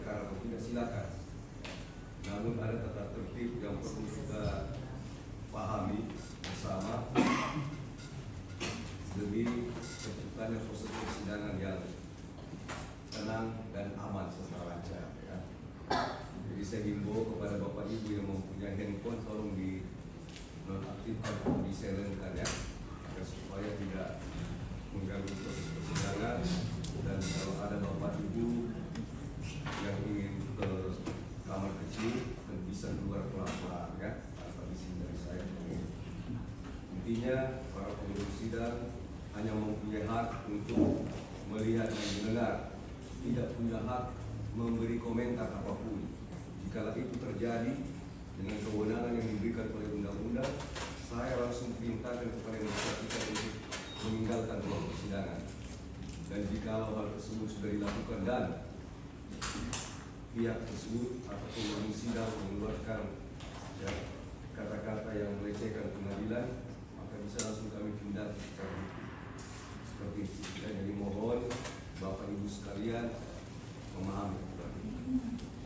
perkara atau tidak, silakan. Namun ada tata tertib yang perlu kita pahami bersama demi terciptanya proses persidangan yang tenang dan aman serta lancar. Ya. Jadi saya himbau kepada Bapak Ibu yang mempunyai handphone, tolong di nonaktifkan atau disilentkan ya, agar supaya tidak mengganggu proses persidangan. Dan kalau ada Bapak Ibu yang ingin ke kamar kecil dan bisa keluar pelan-pelan ya, tanpa izin dari saya. Intinya para pengunjung sidang hanya mempunyai hak untuk melihat dan mendengar, tidak punya hak memberi komentar apapun. Jika itu terjadi dengan kewenangan yang diberikan oleh undang-undang, saya langsung perintahkan kepada yang bersangkutan untuk meninggalkan ruang persidangan. Dan jika hal tersebut sudah dilakukan dan pihak tersebut atau pengunjung sidang mengeluarkan ya, kata-kata yang melecehkan pengadilan, maka bisa langsung kami tindak seperti itu. Ya, jadi mohon Bapak Ibu sekalian memahami.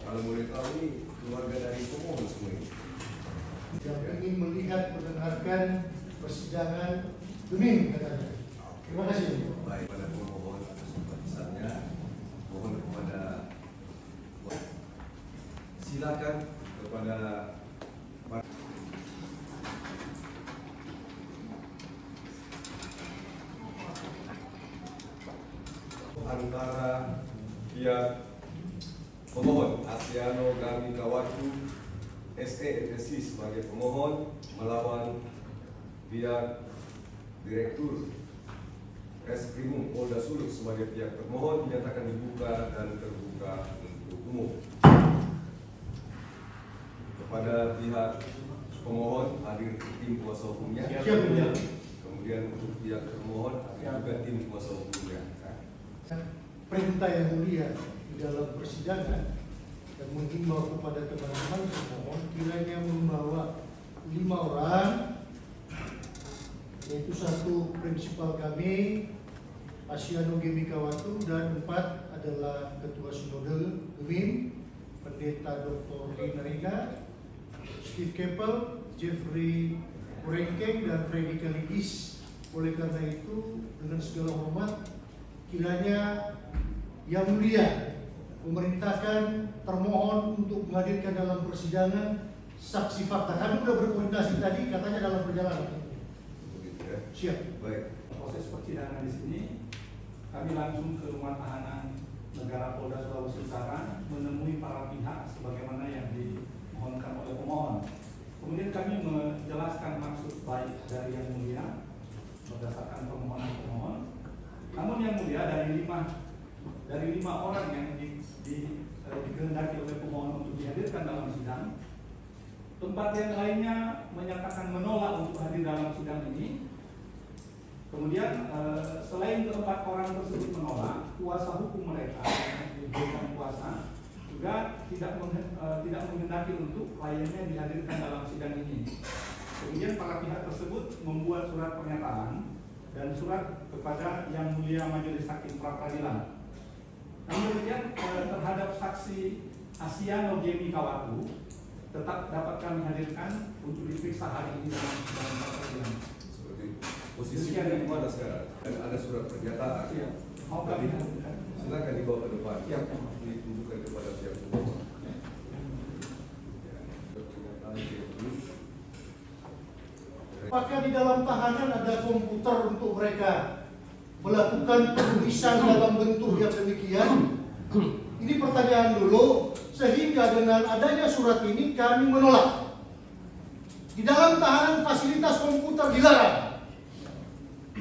Kalau boleh tahu ini keluarga dari pemohon semua ini yang ingin melihat mendengarkan persidangan demi katanya. Terima kasih. Baik, pada pemohon atas simpatisannya, mohon kepada silakan kepada antara pihak pemohon Astiano Gami Kawatu SE sebagai pemohon melawan pihak Direktur Reskrimum Polda Sulut sebagai pihak termohon dinyatakan dibuka dan terbuka untuk umum. Kepada pihak pemohon hadir tim kuasa hukumnya. Kemudian untuk pihak termohon hadir juga tim kuasa hukumnya. Perintah yang mulia di dalam persidangan dan menghimbau kepada teman-teman pemohon kiranya membawa 5 orang, yaitu 1 prinsipal kami Astiano Gami Kawatu dan 4 adalah Ketua Sinode UMIM Pendeta Dr. Lina Riga, Steve Keppel, Jeffrey Kurengkeng dan Freddy Kaligis. Oleh karena itu dengan segala hormat kiranya yang mulia memerintahkan termohon untuk menghadirkan dalam persidangan saksi fakta. Kami sudah berkoordinasi tadi katanya dalam perjalanan. Siap. Baik. Proses persidangan di sini kami langsung ke rumah tahanan negara Polda Sulawesi Utara menemui para pihak sebagaimana yang dimohonkan oleh pemohon. Kemudian kami menjelaskan maksud baik dari yang mulia berdasarkan permohonan pemohon. Namun yang mulia dari lima orang yang dikehendaki oleh pemohon untuk dihadirkan dalam sidang, 4 yang lainnya menyatakan menolak untuk hadir dalam sidang ini. Kemudian selain 4 orang tersebut menolak, kuasa hukum mereka yang diberikan kuasa juga tidak menghendaki untuk kliennya dihadirkan dalam sidang ini. Kemudian para pihak tersebut membuat surat pernyataan dan surat kepada Yang Mulia Majelis Hakim Pra Peradilan. Namun demikian terhadap saksi Astiano Gami Kawatu tetap dapat kami hadirkan untuk diperiksa hari ini dalam sidang pra peradilan. Seperti posisinya di mana sekarang? Dan ada surat pernyataan. Siap. Mau kami hadirkan? Silakan dibawa ke depan. Siap. Ditunjukkan kepada pihak pemohon. Apakah di dalam tahanan ada komputer untuk mereka melakukan penulisan dalam bentuk yang demikian? Ini pertanyaan dulu, sehingga dengan adanya surat ini kami menolak. Di dalam tahanan fasilitas komputer dilarang.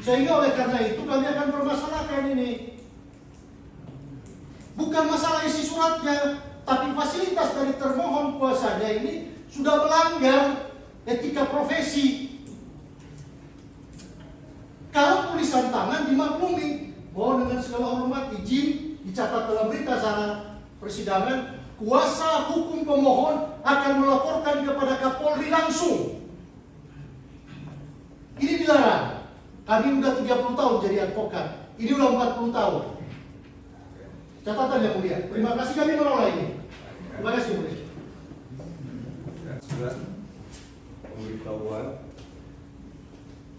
Sehingga oleh karena itu kami akan permasalahkan ini. Bukan masalah isi suratnya, tapi fasilitas dari termohon kuasanya ini sudah melanggar etika profesi. Kalau tulisan tangan dimaklumi, mohon dengan segala hormat izin dicatat dalam berita acara persidangan, kuasa hukum pemohon akan melaporkan kepada Kapolri langsung. Ini dilarang. Kami sudah 30 tahun jadi advokat, ini udah 40 tahun. catatan yang mulia. Terima kasih, kami menolak ini. Terima kasih mulia. Sudah pemberitahuan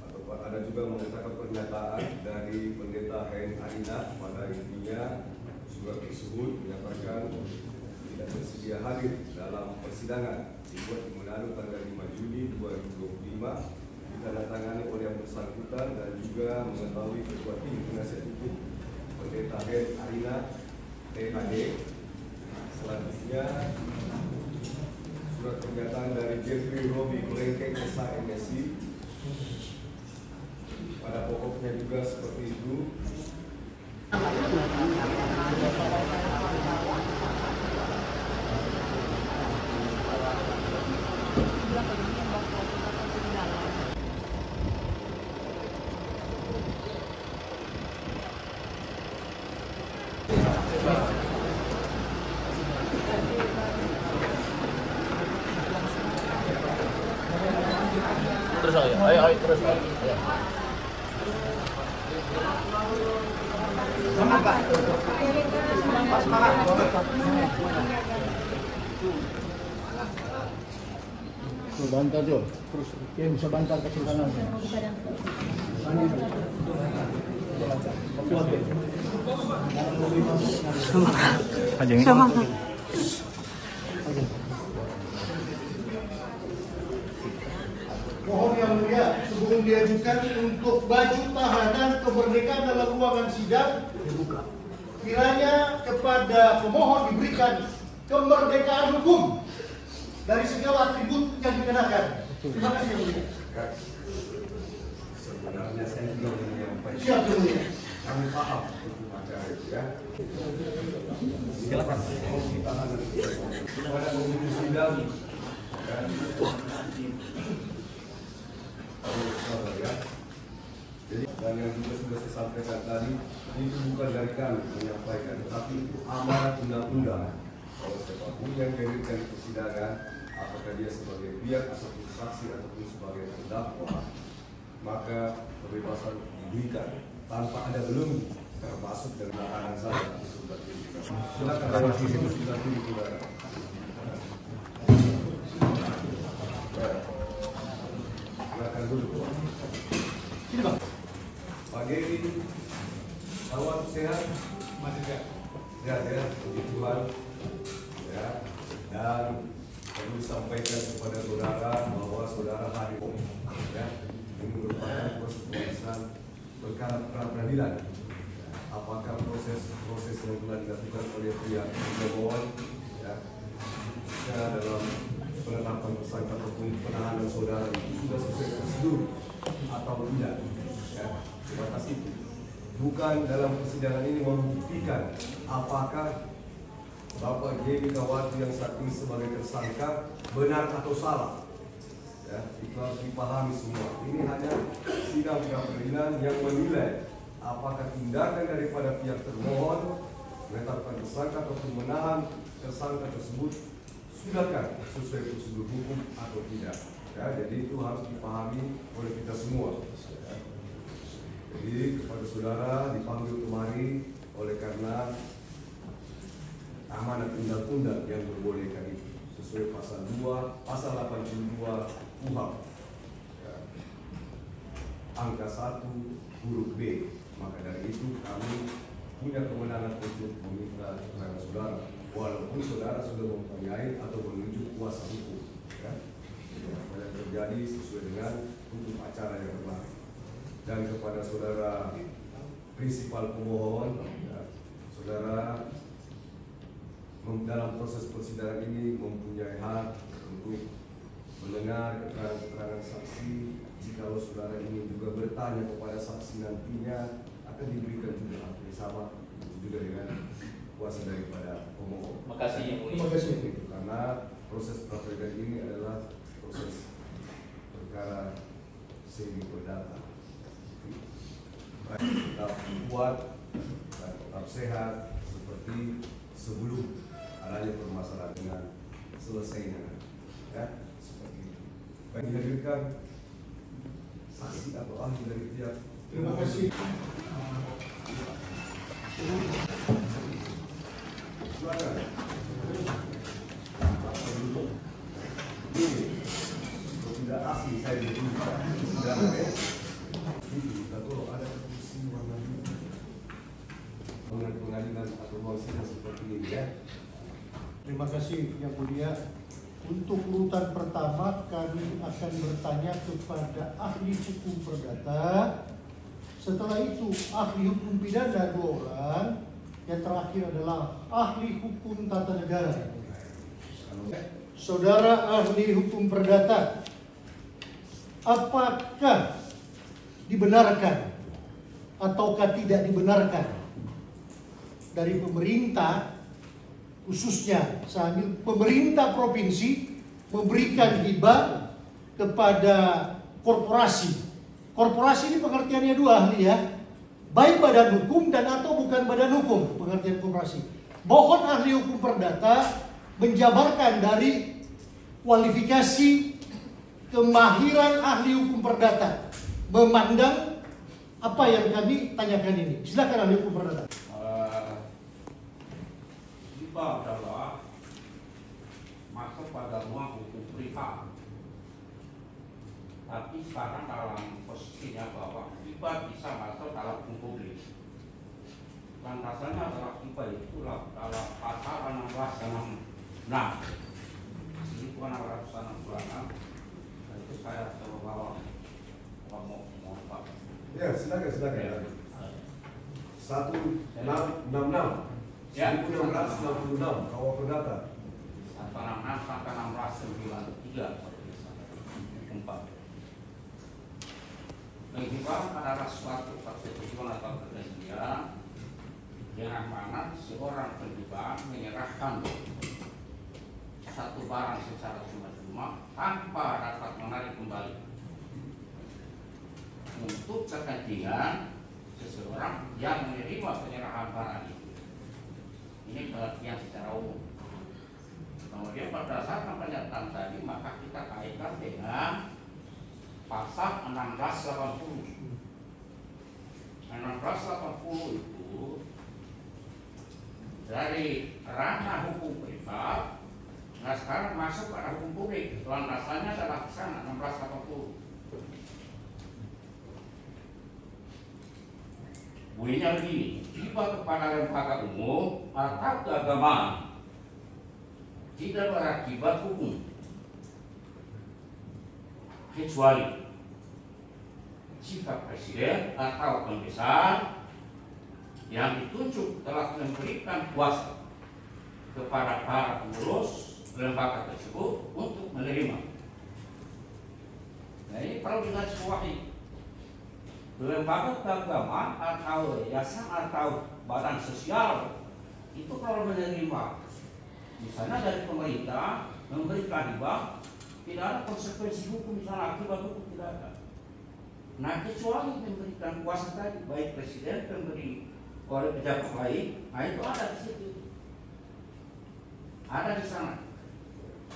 atau ada juga mengatakan pernyataan dari Pendeta Hen Arina pada intinya surat tersebut menyatakan tidak bersedia hadir dalam persidangan dibuat di Manado tanggal 5 Juli 2025 ditandatangani oleh yang bersangkutan dan juga mengetahui ketua tim penasihat hukum Pendeta Hen Arina THD. Selanjutnya surat pernyataan dari Jeffrey Robi Kulengkeng SHMSI pada pokoknya juga seperti itu. Terus ayo terus ayo. Semangat. Bantar Jo, terus dia bisa bantar ke kanan. Semangat. Mohon yang mulia, sebelum diajukan untuk baju tahanan kemerdekaan dalam ruangan sidang, kiranya kepada pemohon diberikan kemerdekaan hukum dari segala atribut yang dikenakan. Terima kasih yang mulia. Sebenarnya saya juga menyampaikan. Siap yang mulia. Kami paham hukum acara itu ya. Silakan. Pada komisi sidang dan jadi dan yang juga sudah saya sampaikan tadi itu bukan dari kami menyampaikan, tetapi itu amanat undang-undang. Kalau siapapun yang dihadirkan di persidangan, apakah dia sebagai pihak ataupun saksi ataupun sebagai terdakwa, maka kebebasan diberikan tanpa ada belum termasuk dari makanan saya. Silakan lewati situ sudah dulu saudara. Silakan dulu. Pak Geri, awal sehat? Masih sehat. Ya, puji Tuhan. Ya, dan perlu disampaikan kepada saudara bahwa saudara hadir. Ya, ini merupakan proses perkara pra-peradilan. Apakah proses yang telah dilakukan oleh pihak pemohon, ya, dalam penetapan tersangka ataupun penahanan saudara itu sudah sesuai prosedur atau tidak? Ya, sebatas itu. Bukan dalam persidangan ini membuktikan apakah Bapak J. Kawati yang saat ini sebagai tersangka benar atau salah. Ya, itu harus dipahami semua. Ini hanya sidang pra-peradilan yang menilai apakah tindakan daripada pihak termohon menetapkan tersangka ataupun menahan tersangka tersebut sudahkah sesuai prosedur hukum atau tidak. Ya, jadi itu harus dipahami oleh kita semua. Ya. Jadi kepada saudara dipanggil kemari oleh karena amanat undang-undang yang membolehkan itu sesuai pasal 2, pasal 82 KUHP, ya, angka 1 huruf B. Maka dari itu kami punya kewenangan untuk meminta keterangan saudara, walaupun saudara sudah mempunyai atau menunjuk kuasa hukum. Ya, apa yang terjadi sesuai dengan hukum acara yang berlaku. Dan kepada saudara prinsipal pemohon, ya, saudara dalam proses persidangan ini mempunyai hak untuk mendengar keterangan saksi. Jikalau saudara ingin juga bertanya kepada saksi nantinya, akan diberikan juga hak yang sama juga dengan kuasa daripada pemohon. Makasih yang mulia. Terima kasih. Karena proses pra-peradilan ini adalah proses perkara semi perdata. Tetap kuat dan tetap sehat seperti sebelum adanya permasalahan dengan selesainya, ya, seperti itu. Baik, dihadirkan saksi atau ahli dari pihak. Terima kasih. Silakan. Ini tidak asli saya di rumah. Sudah ada. Ini kalau ada kursi warna biru. Pengadilan atau ruang sidang seperti ini ya. Terima kasih Yang Mulia. Untuk urutan pertama kami akan bertanya kepada ahli hukum perdata. Setelah itu ahli hukum pidana 2 orang. Yang terakhir adalah ahli hukum tata negara. Saudara ahli hukum perdata, apakah dibenarkan ataukah tidak dibenarkan dari pemerintah, khususnya sambil pemerintah provinsi memberikan hibah kepada korporasi? Korporasi ini pengertiannya 2 ahli ya, baik badan hukum dan atau bukan badan hukum pengertian korporasi. Mohon ahli hukum perdata menjabarkan dari kualifikasi kemahiran ahli hukum perdata memandang apa yang kami tanyakan ini. Silakan ahli hukum perdata. Hibah adalah masuk pada ruang hukum privat. Tapi sekarang dalam posisinya bahwa hibah bisa masuk dalam hukum publik. Landasannya adalah hibah itu dalam pasal 1666. 1666. Itu saya coba bawa mau Pak. Ya, silakan. 1666. Ya, 1666 KUH Perdata. 1666 sampai 1693. Hibah adalah suatu persetujuan atau perjanjian dengan mana seorang penghibah menyerahkan satu barang secara cuma-cuma tanpa dapat menarik kembali untuk kepentingan seseorang yang menerima penyerahan barang itu. Ini pengertian secara umum. Kemudian berdasarkan pernyataan tadi maka kita kaitkan dengan pasal 1680. 1680 itu dari ranah hukum privat, nah sekarang masuk ke ranah hukum publik. Landasannya adalah sana 1680. Bunyinya begini, hibah kepada lembaga umum atau keagamaan tidak berakibat hukum kecuali jika presiden atau pembesar yang ditunjuk telah memberikan kuasa kepada para pengurus lembaga tersebut untuk menerima. Nah ini perlu digarisbawahi. Lembaga keagamaan atau yayasan atau badan sosial itu kalau menerima misalnya dari pemerintah memberikan hibah, tidak ada konsekuensi hukum, misalnya akibat hukum tidak ada. Nah kecuali memberikan kuasa tadi, baik presiden, pemberi oleh pejabat lain, nah itu ada di situ, ada di sana.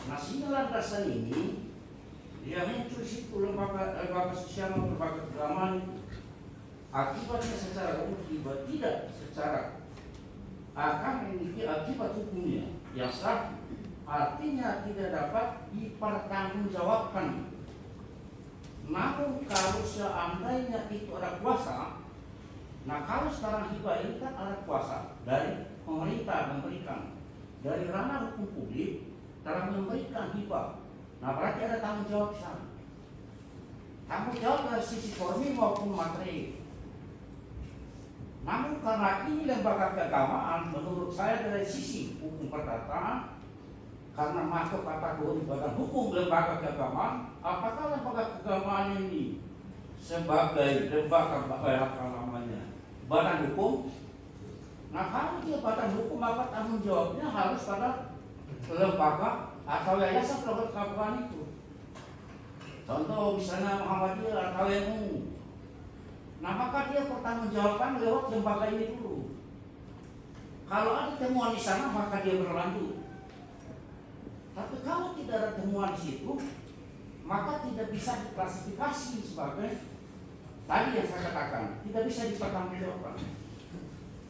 Nah sehingga landasan ini dia muncul di situ lembaga sosial, lembaga keagamaan itu akibatnya secara umum tidak secara akan memiliki akibat hukumnya yang sah, artinya tidak dapat dipertanggungjawabkan. Namun kalau seandainya itu ada kuasa, nah kalau sekarang hibah ini kan ada kuasa dari pemerintah memberikan, dari ranah hukum publik telah memberikan hibah, nah berarti ada tanggung jawab sana. Tanggung jawab dari sisi formil maupun materi. Namun karena ini lembaga keagamaan, menurut saya dari sisi hukum perdata, karena masuk kategori badan hukum lembaga keagamaan, apakah lembaga keagamaan ini sebagai lembaga badan hukum? Nah kalau dia badan hukum maka tanggung jawabnya harus pada lembaga atau yayasan lembaga keagamaan itu. Contoh misalnya Muhammadiyah atau MUI. Nah maka dia pertanggungjawabkan lewat lembaga ini dulu. Kalau ada temuan di sana maka dia berlanjut. Tapi kalau tidak ada temuan di situ, maka tidak bisa diklasifikasi sebagai tadi yang saya katakan, tidak bisa dipertanggungjawabkan.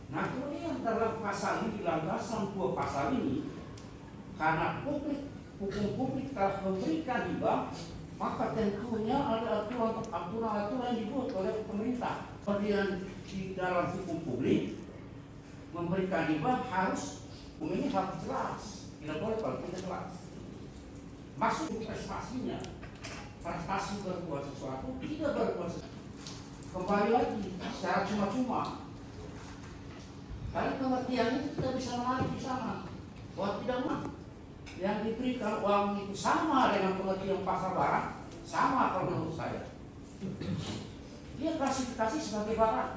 Nah kemudian dalam pasal ini, landasan dua pasal ini, karena hukum publik telah memberikan hibah, maka tentunya ada aturan-aturan yang dibuat oleh pemerintah. Kemudian di dalam hukum publik memberikan hibah harus ini harus jelas, tidak boleh kalau tidak jelas. Maksud prestasinya, prestasi berbuat sesuatu, tidak berbuat sesuatu. Kembali lagi secara cuma-cuma. Karena pengertian itu kita bisa menarik di sana. Bahwa tidak mah yang diberikan uang itu sama dengan pengertian pasar barang, sama kalau menurut saya. Dia klasifikasi sebagai barang.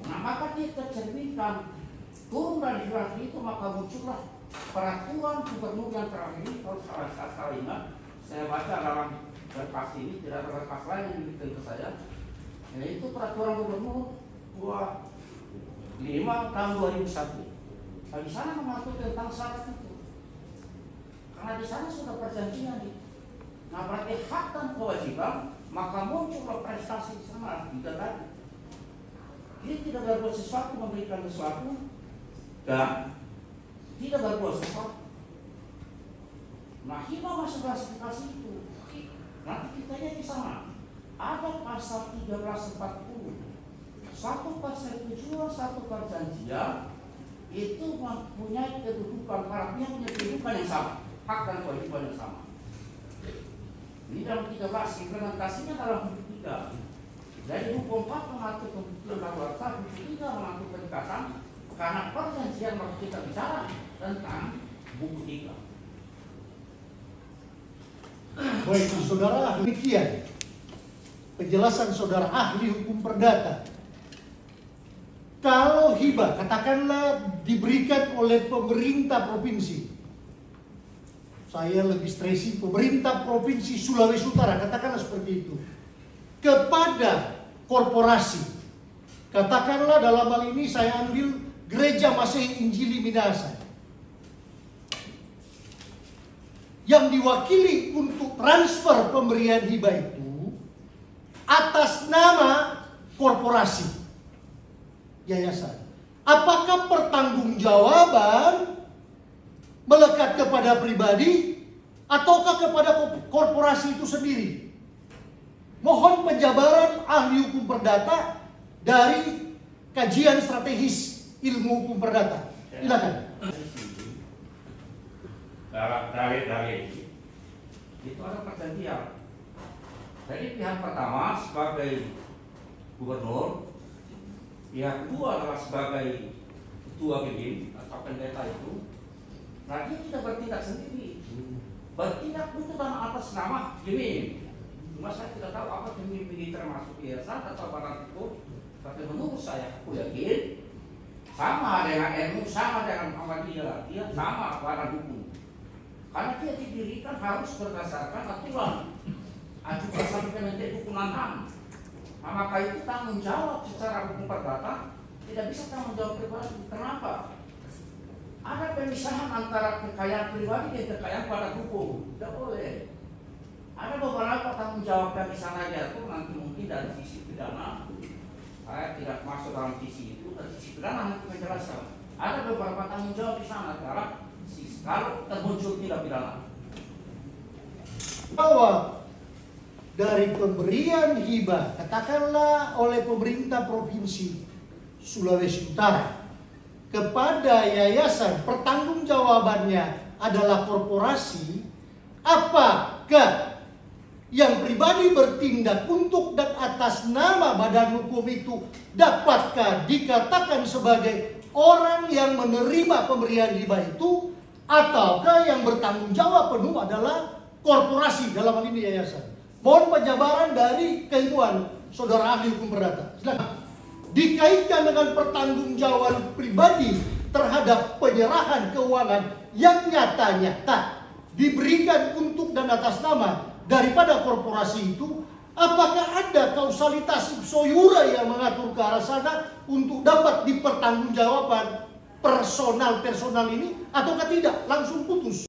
Nah maka dia tercerminkan turun dari grafik itu, maka muncullah peraturan gubernur yang terakhir ini. Kalau salah ingat, saya baca dalam berkas ini, tidak ada berkas lain yang diberikan ke saya, yaitu peraturan gubernur 25 tahun 2001. Nah, di sana mengatur tentang syarat itu, karena di sana sudah perjanjian itu. Nah berarti hak dan kewajiban, maka muncullah prestasi di sana juga tadi. Dia tidak berbuat sesuatu, memberikan sesuatu, dan tidak berbuat sesuatu. Nah hibah masuk klasifikasi itu. Nanti kita lihat di sana ada pasal 1340, satu pasal tujuan, satu perjanjian itu mempunyai kedudukan, harapnya punya kedudukan yang sama, hak dan kewajiban yang sama. Ini dalam 13, implementasinya dalam buku 3. Jadi buku 4 mengatur kebutuhan darurat, buku 3 mengatur pendekatan, karena perjanjian waktu kita bicara tentang buku 3. Baik, saudara, demikian penjelasan saudara ahli hukum perdata. Kalau hibah, katakanlah diberikan oleh pemerintah provinsi, saya lebih stresi, pemerintah provinsi Sulawesi Utara, katakanlah seperti itu, kepada korporasi, katakanlah dalam hal ini saya ambil Gereja Masehi Injili Minahasa, yang diwakili untuk transfer pemberian hibah itu atas nama korporasi yayasan. Apakah pertanggungjawaban melekat kepada pribadi ataukah kepada korporasi itu sendiri? Mohon penjabaran ahli hukum perdata dari kajian strategis ilmu hukum perdata. Silakan. Dari itu ada perjanjian. Jadi pihak pertama sebagai gubernur, pihak kedua adalah sebagai ketua BIM atau pendeta itu. Nah dia tidak bertindak sendiri, bertindak untuk atas nama BIM. Cuma saya tidak tahu apa BIM ini termasuk yayasan atau badan hukum. Tapi menurut saya, aku yakin sama dengan MU, sama dengan Muhammadiyah, dia sama badan hukum. Karena dia didirikan harus berdasarkan aturan ajukan sampai Menteri Hukuman HAM. Nah, maka itu tanggung jawab secara hukum perdata tidak bisa tanggung jawab pribadi. Kenapa? Ada pemisahan antara kekayaan pribadi dan kekayaan pada hukum. Tidak boleh. Ada beberapa tanggung jawab yang di sana jatuh nanti mungkin dari sisi pidana. Saya tidak masuk dalam sisi itu, dari sisi pidana nanti menjelaskan. Ada beberapa tanggung jawab di sana adalah kalau termuncul tidak pidana. Bahwa dari pemberian hibah, katakanlah oleh pemerintah provinsi Sulawesi Utara kepada yayasan, pertanggungjawabannya adalah korporasi, apakah yang pribadi bertindak untuk dan atas nama badan hukum itu dapatkah dikatakan sebagai orang yang menerima pemberian hibah itu, ataukah yang bertanggung jawab penuh adalah korporasi, dalam hal ini yayasan? Mohon penjabaran dari keilmuan saudara ahli hukum perdata. Silakan. Dikaitkan dengan pertanggungjawaban pribadi terhadap penyerahan keuangan yang nyata-nyata diberikan untuk dan atas nama daripada korporasi itu, apakah ada kausalitas ipso iure yang mengatur ke arah sana untuk dapat dipertanggungjawabkan personal ini ataukah tidak, langsung putus?